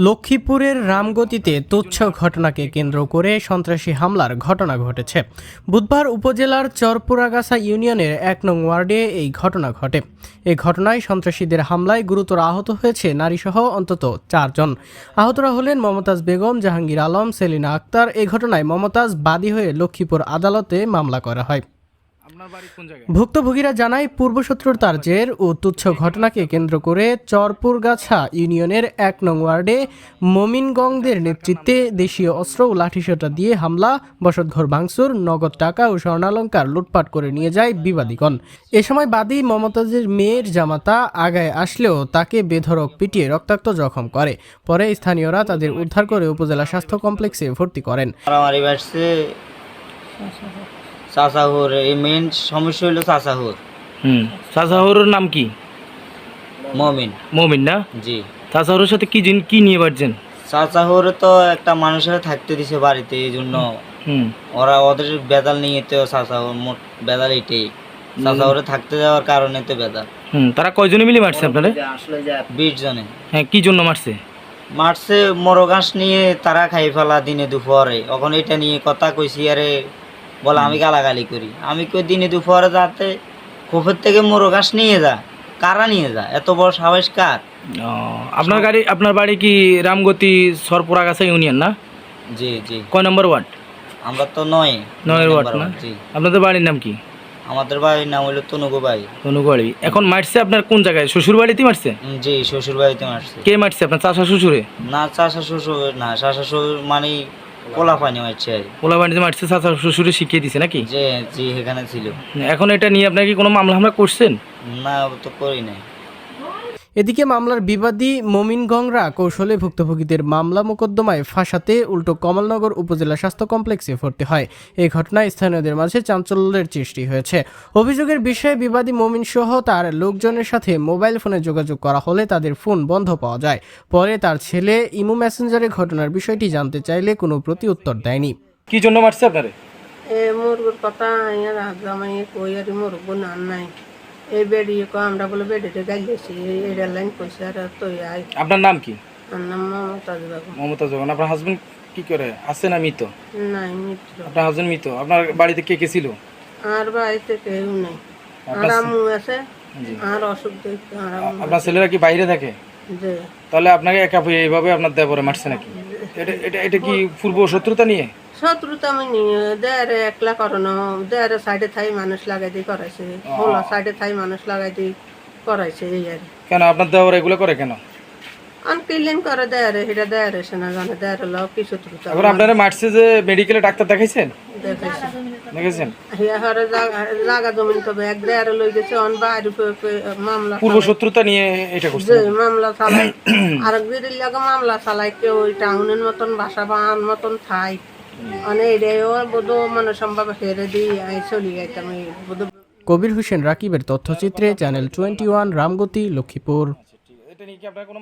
লক্ষ্মীপুরের রামগতিতে তুচ্ছ ঘটনাকে কেন্দ্র করে সন্ত্রাসী হামলার ঘটনা ঘটেছে। বুধবার উপজেলার চরপুরাগাছা ইউনিয়নের ১ নং ওয়ার্ডে এই ঘটনা ঘটে। এই ঘটনায় সন্ত্রাসীদের হামলায় গুরুতর আহত হয়েছে নারীসহ অন্তত ৪ জন। আহতরা হলেন মমতাজ বেগম, জাহাঙ্গীর আলম, সেলিনা আক্তার। এই ঘটনায় মমতাজ বাদী হয়ে লক্ষ্মীপুর আদালতে মামলা করা হয়। ভুক্তভোগীরা জানায় পূর্বশত্রুতার জের ও তুচ্ছ ঘটনাকে কেন্দ্র করে চরপুরগাছা ইউনিয়নের ১ নং ওয়ার্ডে মমিনগংদের নেতৃত্বে দেশীয় অস্ত্র ও লাঠিসোঁটা দিয়ে হামলা, বসতঘর ভাঙচুর, নগদ টাকা ও স্বর্ণালংকার লুটপাট করে নিয়ে যায় বিবাদীগণ। এ সময় বাদী মমতাজের মেয়ের জামাতা আগায় আসলেও তাকে বেধড়ক পিটিয়ে রক্তাক্ত জখম করে। পরে স্থানীয়রা তাদের উদ্ধার করে উপজেলা স্বাস্থ্য কমপ্লেক্সে ভর্তি করেন। চাচাহুর এই মেন সমস্যা হলো চাচাহুর। চাচাহুরের নাম কি? মমিন না? জি। চাচাহুরের সাথে কি নিয়ে বাড়ছেন? চাচাহুর তো একটা মানুষের থাকতে দিছে বাড়িতে, এই জন্য ওদের বেদাল নিয়ে তো চাচাহুর মোট বেদাল এটাই, চাচাহুরে থাকতে যাওয়ার কারণে তো বেদাল। তারা কয়জনে মিলে মারছে আপনারা? 20 জনে। হ্যাঁ, কি জন্য মারছে? মরগাছ নিয়ে তারা খাই ফেলা দিনে দুপুরে। এখন এটা নিয়ে কথা কইছি, আরে বলে আমি গালাগালি করি। আমি কই দিনে দুপুরে যাতে খোপের থেকে মরগাছ নিয়ে যা, কারা নিয়ে যা, এত বড় সাহস কার? আপনার বাড়ি কি রামগতি চরপুরাগাছা ইউনিয়ন না? জি জি। কয় নম্বর ওয়ার্ড? আমরা তো 9 ওয়ার্ড না? জি। আপনাদের বাড়ির নাম কি? আমাদের বাড়ির নাম হলো তনুগো বাড়ি। এখন মারছে আপনার কোন জায়গায়? শ্বশুর বাড়িতে মারছে? জি, শ্বশুর বাড়িতে মারছে। কে মারছে? আপনার চাচা শ্বশুরে? না, চাচা শ্বশুর না, চাচা শ্বশুর মানে পোলা পানি মারছে। পোলা পানিতে মারছে, চাচা শ্বশুরে শিখিয়ে দিছে নাকি? জি জি, এখানে ছিল। এখন এটা নিয়ে আপনার কি কোনো মামলা করছেন? না, তো করি নাই। এদিকে মামলার বিবাদী মমিনগংরা কৌশলে ভুক্তভোগীদের মামলা মোকদ্দমায় ফাঁসাতে উল্টো কমলনগর উপজেলা স্বাস্থ্য কমপ্লেক্সে ভর্তি হয়। এই ঘটনায় স্থানীয়দের মাঝে চাঞ্চল্যের সৃষ্টি হয়েছে। অভিযোগের বিষয়ে বিবাদী মমিন সহ তার লোকজনের সাথে মোবাইল ফোনে যোগাযোগ করা হলে তাদের ফোন বন্ধ পাওয়া যায়। পরে তার ছেলে ইমু মেসেঞ্জারে ঘটনার বিষয়টি জানতে চাইলে কোনো প্রতিউত্তর দেয়নি। কি জন্য মারছে আপনারে? মোরগুর কথা জামাই কই আর মোরগ নান নাই, এই বেডি আমরা বলে বেডিতে গাইলেছি, এই লাইন কইছে আর তো আই। আপনার নাম কি? আমার নাম মমতাজ বেগম। মমতাজ বেগম। আপনার হাজবেন্ড কি করে? আছে না মৃত? নাই, মিত্র। আপনার হাজবেন্ড মৃত। আপনার বাড়িতে কে কে ছিল? আর বাড়িতে কেউ নাই, আর আম্মু আছে, আর অসুখ দেখতে। আপনার ছেলেরা কি বাইরে থাকে? যে তাহলে আপনাকে একা এইভাবে আপনার দেবরে মারছে নাকি? এটা কি পূর্ব শত্রুতা নিয়ে? শত্রুতা আমি নিয়ে দেয়ারে একলা করানো, দেয়ারে সাইডে থাই মানুষ লাগাই দিয়ে করাইছে, হোলা সাইডে থাই মানুষ লাগাই দিয়ে করাইছে। এই আর কেন আপনার দেওয়ার এগুলো করে কেন? আনকিলেন করে দেয়ারে, সেটা দেয়ারে সে না জানে দেয়ারে লোক কি শত্রুতা। এখন আপনারা মারছে যে মেডিকেলে ডাক্তার দেখাইছেন? দেখেছেন জায়গা জমিন তবে এক দেয়ারে লই গেছে, অন বাইরে মামলা পূর্ব শত্রুতা নিয়ে এটা করছে, মামলা চালাই। আর বিড়ির লাগে মামলা চালাই, কেউ ওই টাউনের মতন বাসা বান মতন থাই মানে এটাও বোধ মানে সম্ভব হেরে দিয়ে চলি যাইতাম। কবির হোসেন রাকিবের তথ্যচিত্রে চ্যানেল 21 রামগতি, লক্ষ্মীপুর। এটা নিয়ে কি আপনার কোনো